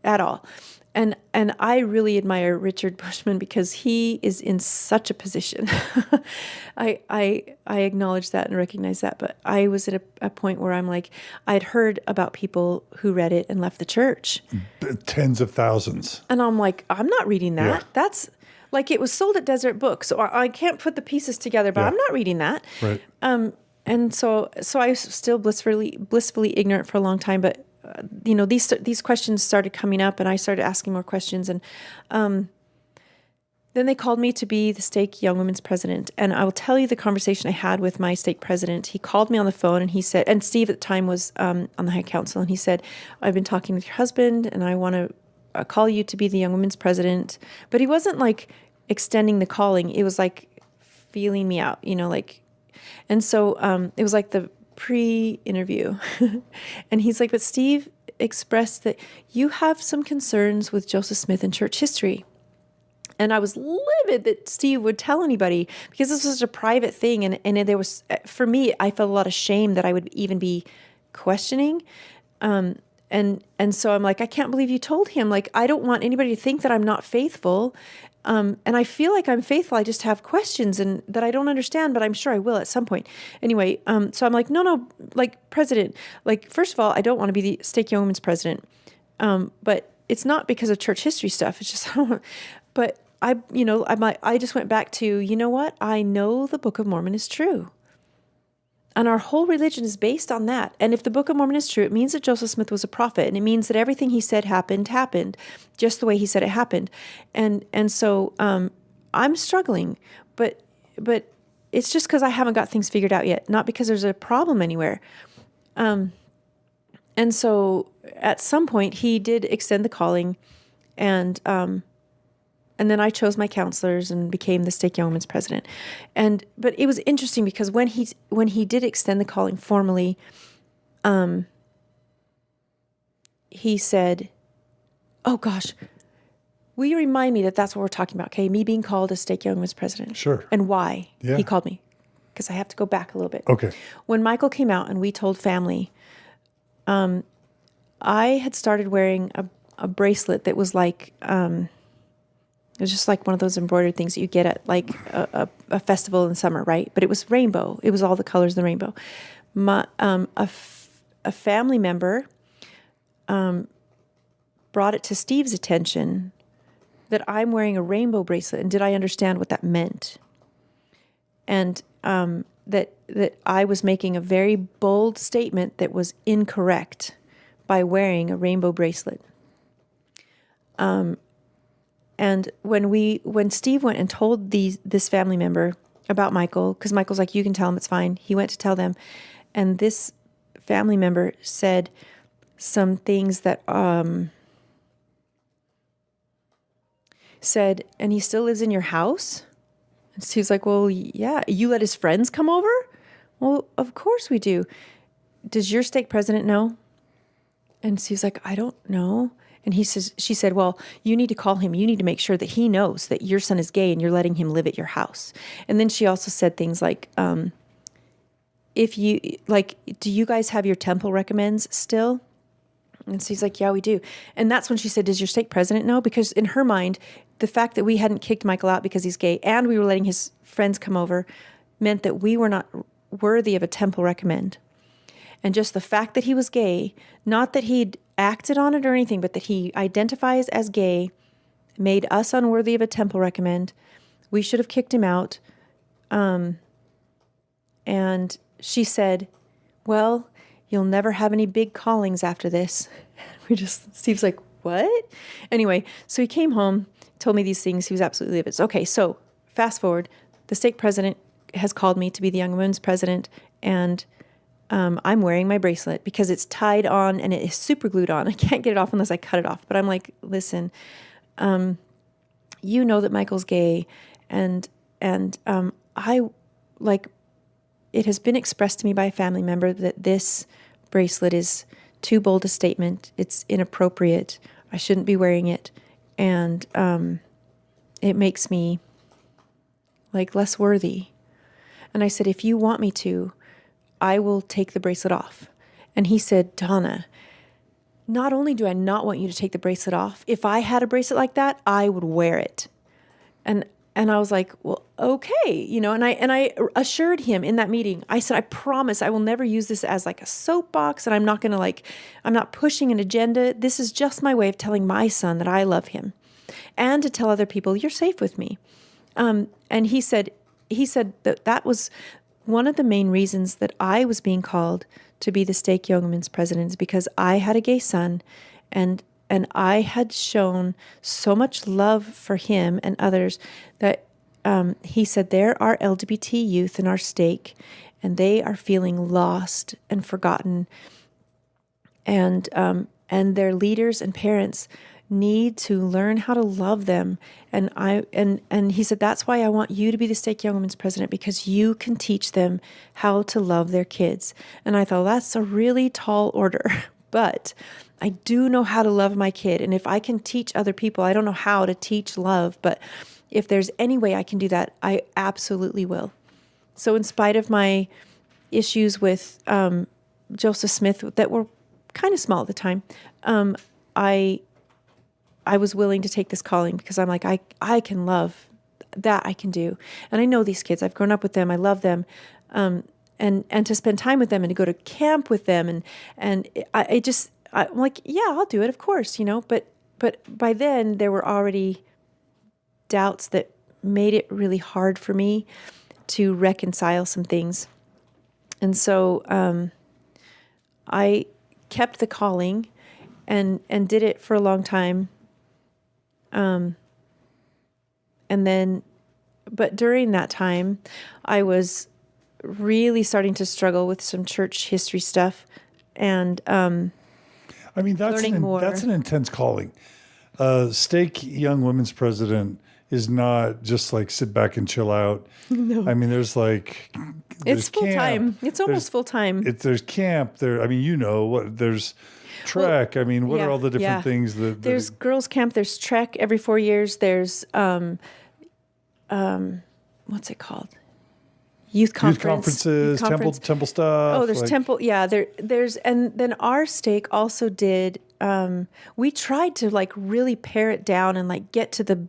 at all. And I really admire Richard Bushman because he is in such a position. I acknowledge that and recognize that. But I was at a point where I'm like, I'd heard about people who read it and left the church. Tens of thousands. And I'm like, I'm not reading that. Yeah. That's like, it was sold at Desert Books. So I can't put the pieces together, but I'm not reading that. Right. And so I was still blissfully ignorant for a long time, but these questions started coming up, and I started asking more questions, and then they called me to be the stake Young Women's president. And I will tell you the conversation I had with my stake president. He called me on the phone, and he said, and Steve at the time was on the High Council, and he said, I've been talking with your husband, and I want to call you to be the Young Women's president. But he wasn't like extending the calling; it was like feeling me out, like. And so it was like the pre-interview. And he's like, but Steve expressed that you have some concerns with Joseph Smith and church history. And I was livid that Steve would tell anybody because this was such a private thing. And there was, for me, I felt a lot of shame that I would even be questioning. And so I'm like, I can't believe you told him. Like, I don't want anybody to think that I'm not faithful. And I feel like I'm faithful. I just have questions and that I don't understand, but I'm sure I will at some point. Anyway, so I'm like, no, like president, like, first of all, I don't want to be the stake Young Women's president. But it's not because of church history stuff. It's just, but I just went back to, you know what? I know the Book of Mormon is true. And our whole religion is based on that. And if the Book of Mormon is true, it means that Joseph Smith was a prophet. And it means that everything he said happened just the way he said it happened. And so I'm struggling. But it's just because I haven't got things figured out yet, not because there's a problem anywhere. And so at some point, he did extend the calling. And then I chose my counselors and became the stake Young Women's president. But it was interesting because when he did extend the calling formally, he said, "Oh gosh, will you remind me that that's what we're talking about? Okay, me being called a stake Young Women's president. Sure. And why Yeah. he called me? Because I have to go back a little bit. Okay. When Michael came out and we told family, I had started wearing a bracelet that was like." It was just like one of those embroidered things that you get at like a festival in the summer, right? But it was rainbow. It was all the colors of the rainbow. A family member brought it to Steve's attention that I'm wearing a rainbow bracelet, and did I understand what that meant? And that I was making a very bold statement that was incorrect by wearing a rainbow bracelet. And when Steve went and told this family member about Michael, because Michael's like, you can tell him, it's fine. He went to tell them, and this family member said some things that said, and he still lives in your house? And Steve's like, well, yeah. You let his friends come over? Well, of course we do. Does your stake president know? And Steve's like, I don't know. And she said, well, you need to call him. You need to make sure that he knows that your son is gay and you're letting him live at your house. And then she also said things like, do you guys have your temple recommends still? And so he's like, yeah, we do. And that's when she said, does your stake president know? Because in her mind, the fact that we hadn't kicked Michael out because he's gay and we were letting his friends come over meant that we were not worthy of a temple recommend. And just the fact that he was gay, not that he'd acted on it or anything, but that he identifies as gay, made us unworthy of a temple recommend. We should have kicked him out. And she said, well, you'll never have any big callings after this. Steve's like, what? Anyway, so he came home, told me these things. He was absolutely livid. Okay, so fast forward. The stake president has called me to be the Young Women's president, and I'm wearing my bracelet because it's tied on and it is super glued on. I can't get it off unless I cut it off. But I'm like, listen, you know that Michael's gay, and I like, it has been expressed to me by a family member that this bracelet is too bold a statement. It's inappropriate. I shouldn't be wearing it. And it makes me like less worthy. And I said, if you want me to, I will take the bracelet off. And he said, Donna, not only do I not want you to take the bracelet off, if I had a bracelet like that, I would wear it. And I was like, well, okay, and I assured him in that meeting, I said, I promise I will never use this as like a soapbox, and I'm not going to I'm not pushing an agenda. This is just my way of telling my son that I love him, and to tell other people, you're safe with me. And he said that was one of the main reasons that I was being called to be the stake Young Women's president is because I had a gay son, and I had shown so much love for him and others that he said there are LGBT youth in our stake, and they are feeling lost and forgotten, and their leaders and parents need to learn how to love them. And he said, that's why I want you to be the stake Young Women's president, because you can teach them how to love their kids. And I thought, that's a really tall order, but I do know how to love my kid. And if I can teach other people, I don't know how to teach love, but if there's any way I can do that, I absolutely will. So in spite of my issues with Joseph Smith that were kind of small at the time, I was willing to take this calling because I'm like, I can love, that I can do. And I know these kids. I've grown up with them. I love them. And to spend time with them and to go to camp with them. And I'm like, yeah, I'll do it, of course, But by then there were already doubts that made it really hard for me to reconcile some things. And so I kept the calling and did it for a long time. But during that time, I was really starting to struggle with some church history stuff, and that's an intense calling. Stake Young Women's president is not just like sit back and chill out. No. There's it's full time. It's almost full time. There's camp there. There's trek. What are all the different things that there's girls camp, there's trek every 4 years. There's what's it called? Youth conferences, temple stuff. Oh, there's temple. Yeah, there's, and then our stake also did. We tried to really pare it down and get to the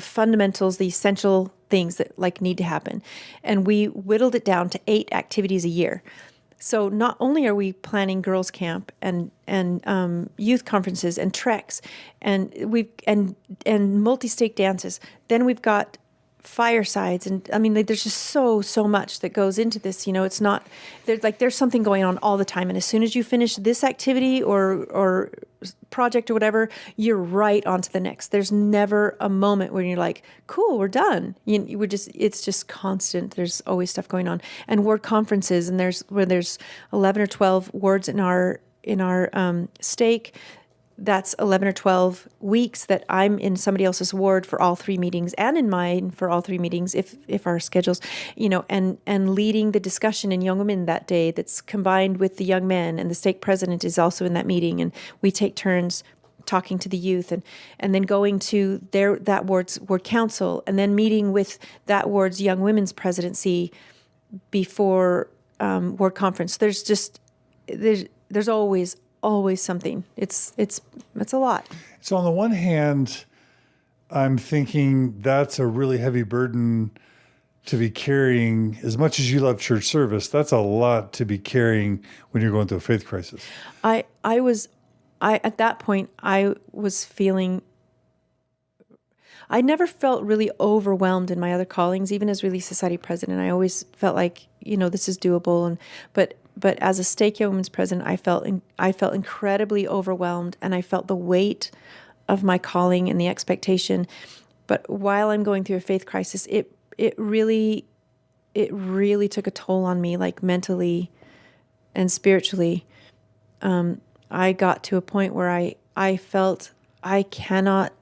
fundamentals, the essential things that need to happen, and we whittled it down to 8 activities a year. So not only are we planning girls' camp and youth conferences and treks, and multi-stake dances, then we've got firesides, and I mean, there's just so much that goes into this. It's not there's something going on all the time, and as soon as you finish this activity or project or whatever, you're right on to the next. There's never a moment where you're like, cool, we're done. It's just constant. There's always stuff going on, and ward conferences, and there's 11 or 12 wards in our stake. That's 11 or 12 weeks that I'm in somebody else's ward for all 3 meetings, and in mine for all 3 meetings if our schedules, and leading the discussion in young women that day that's combined with the young men, and the stake president is also in that meeting, and we take turns talking to the youth, and then going to that ward's ward council, and then meeting with that ward's young women's presidency before ward conference. There's always something. It's a lot. So on the one hand, I'm thinking that's a really heavy burden to be carrying. As much as you love church service, that's a lot to be carrying when you're going through a faith crisis. At that point, I was feeling, I never felt really overwhelmed in my other callings, even as Relief Society president. I always felt like, this is doable. But as a stake young women's president, I felt incredibly overwhelmed, and I felt the weight of my calling and the expectation. But while I'm going through a faith crisis, it really took a toll on me, like mentally and spiritually. I got to a point where I felt I cannot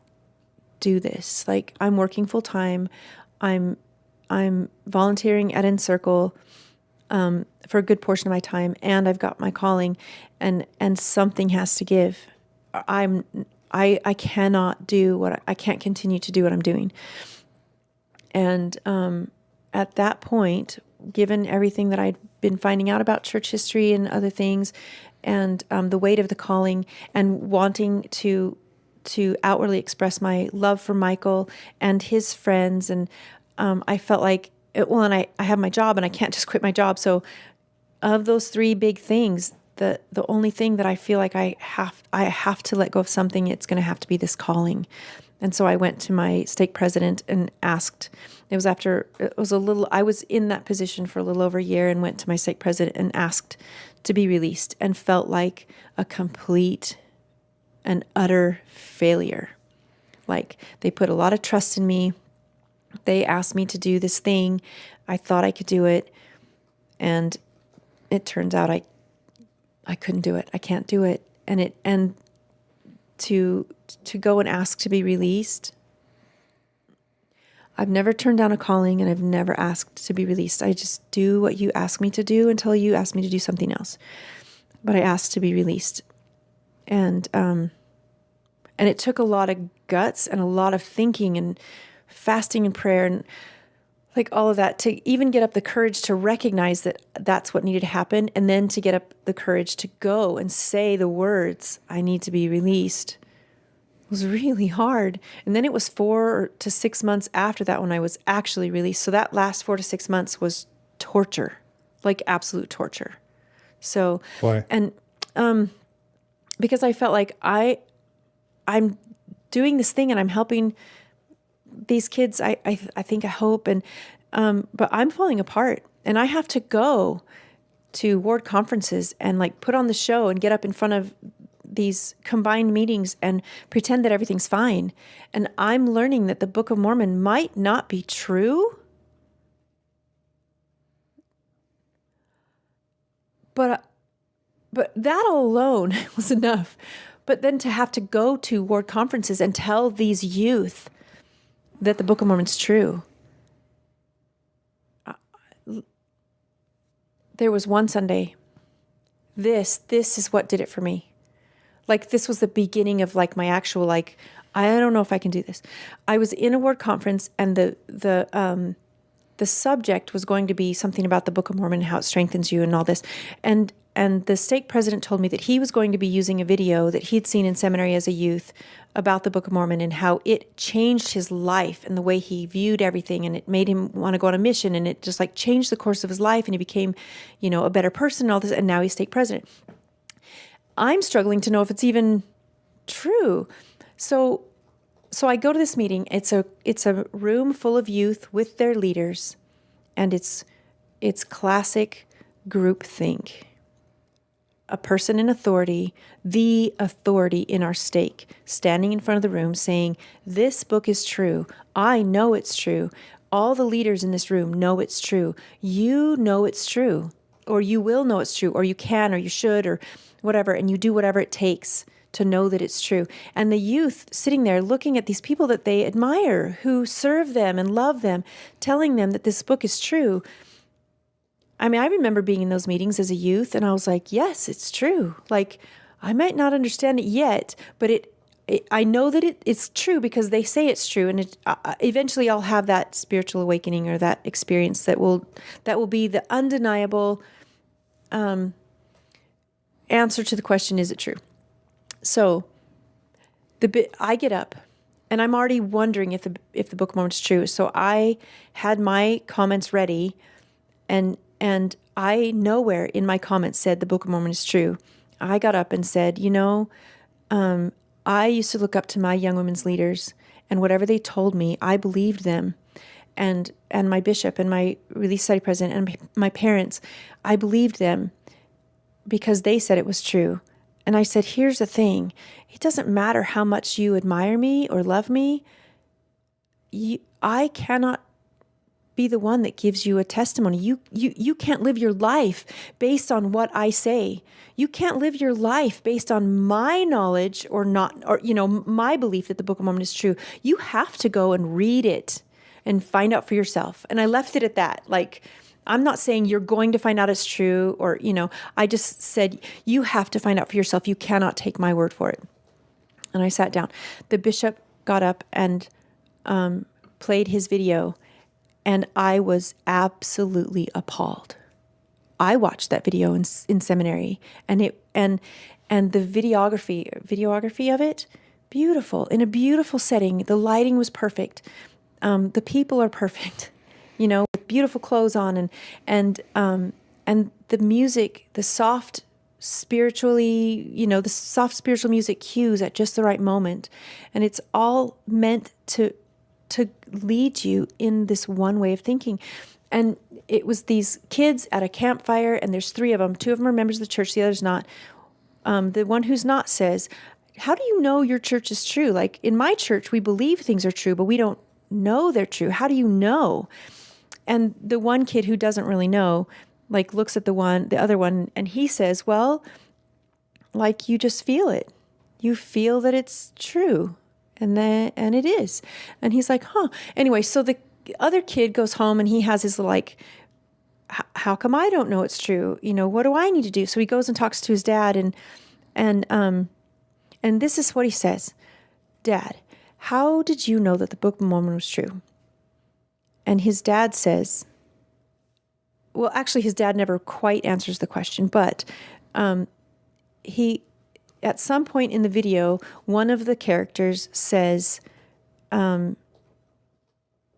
do this. Like, I'm working full time. I'm volunteering at Encircle for a good portion of my time, and I've got my calling, and something has to give. I cannot do I can't continue to do what I'm doing. And at that point, given everything that I'd been finding out about church history and other things, and the weight of the calling, and wanting to outwardly express my love for Michael and his friends, and I felt like, and I have my job, and I can't just quit my job. So of those 3 big things, the only thing that I feel like I have to let go of something, it's going to have to be this calling. And so I went to my stake president and asked. I was in that position for a little over a year, and went to my stake president and asked to be released, and felt like a complete and utter failure. Like, they put a lot of trust in me. They asked me to do this thing. I thought I could do it. And it turns out I couldn't do it. I can't do it. And to go and ask to be released, I've never turned down a calling, and I've never asked to be released. I just do what you ask me to do until you ask me to do something else. But I asked to be released. And it took a lot of guts and a lot of thinking and fasting and prayer and like all of that to even get up the courage to recognize that that's what needed to happen, and then to get up the courage to go and say the words, I need to be released. It was really hard. And then it was 4 to 6 months after that when I was actually released. So that last 4 to 6 months was torture, like absolute torture. So why? And because I felt like I'm doing this thing, and I'm helping these kids, I think, I hope, and but I'm falling apart, and I have to go to ward conferences and like put on the show and get up in front of these combined meetings and pretend that everything's fine. And I'm learning that the Book of Mormon might not be true, but that alone was enough. But then to have to go to ward conferences and tell these youth that the Book of Mormon's true. There was one Sunday. This is what did it for me. Like, this was the beginning of like my actual, like, I don't know if I can do this. I was in a ward conference, and the subject was going to be something about the Book of Mormon and how it strengthens you and all this. And And the stake president told me that he was going to be using a video that he'd seen in seminary as a youth about the Book of Mormon and how it changed his life and the way he viewed everything, and it made him want to go on a mission, and it just like changed the course of his life, and he became, a better person and all this, and now he's stake president. I'm struggling to know if it's even true. So I go to this meeting. It's a room full of youth with their leaders, and it's classic groupthink. A person in authority, the authority in our stake, standing in front of the room saying, this book is true. I know it's true. All the leaders in this room know it's true. You know it's true, or you will know it's true, or you can, or you should, or whatever, and you do whatever it takes to know that it's true. And the youth sitting there looking at these people that they admire, who serve them and love them, telling them that this book is true. I mean, I remember being in those meetings as a youth, and I was like, yes, it's true. Like, I might not understand it yet, but I know that it's true because they say it's true, and eventually I'll have that spiritual awakening or that experience that will be the undeniable answer to the question, is it true? So I get up, and I'm already wondering if the Book of Mormon is true. So I had my comments ready, and I nowhere in my comments said the Book of Mormon is true. I got up and said, I used to look up to my young women's leaders, and whatever they told me, I believed them. And my bishop and my release study president and my parents, I believed them because they said it was true. And I said, here's the thing. It doesn't matter how much you admire me or love me. I cannot be the one that gives you a testimony. You can't live your life based on what I say. You can't live your life based on my knowledge or not, or my belief that the Book of Mormon is true. You have to go and read it and find out for yourself. And I left it at that. Like, I'm not saying you're going to find out it's true, or I just said you have to find out for yourself. You cannot take my word for it. And I sat down. The bishop got up and played his video. And I was absolutely appalled. I watched that video in seminary, and the videography of it, beautiful, in a beautiful setting. The lighting was perfect. The people are perfect, with beautiful clothes on, and the music, the soft spiritually, the soft spiritual music cues at just the right moment, and it's all meant to lead you in this one way of thinking. And it was these kids at a campfire, and there's 3 of them. 2 of them are members of the church, the other's not. The one who's not says, how do you know your church is true? Like, in my church, we believe things are true, but we don't know they're true. How do you know? And the one kid who doesn't really know, like, looks at the other one, and he says, well, like, you just feel it. You feel that it's true. And it is. And he's like, huh. Anyway, so the other kid goes home, and he has his like, how come I don't know it's true? What do I need to do? So he goes and talks to his dad, and this is what he says. Dad, how did you know that the Book of Mormon was true? And his dad says, well, actually his dad never quite answers the question, but at some point in the video, one of the characters says,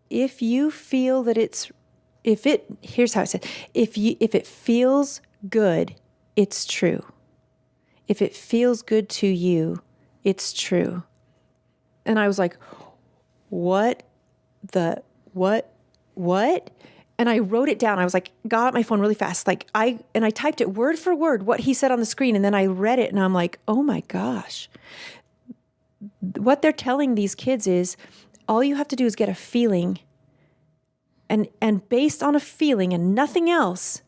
if you feel that here's how it said, if it feels good, it's true. If it feels good to you, it's true. And I was like, what? And I wrote it down. I was like, got out my phone really fast. I typed it word for word, what he said on the screen. And then I read it, and I'm like, oh my gosh. What they're telling these kids is all you have to do is get a feeling, and based on a feeling and nothing else,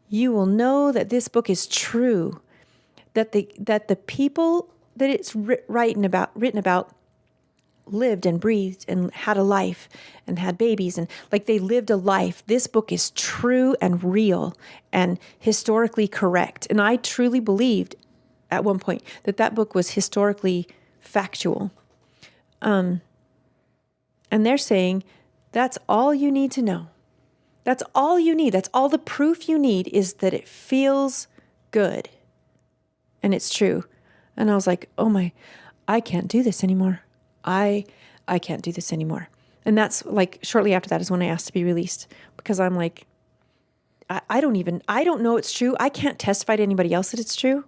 you will know that this book is true, that the people that it's written about lived and breathed and had a life and had babies, and like they lived a life. This book is true and real and historically correct. And I truly believed at one point that book was historically factual. And they're saying that's all you need to know. That's all you need. That's all the proof you need, is that it feels good. And it's true. And I was like, oh my, I can't do this anymore. I can't do this anymore. And that's like, shortly after that is when I asked to be released, because I'm like, I don't know it's true. I can't testify to anybody else that it's true.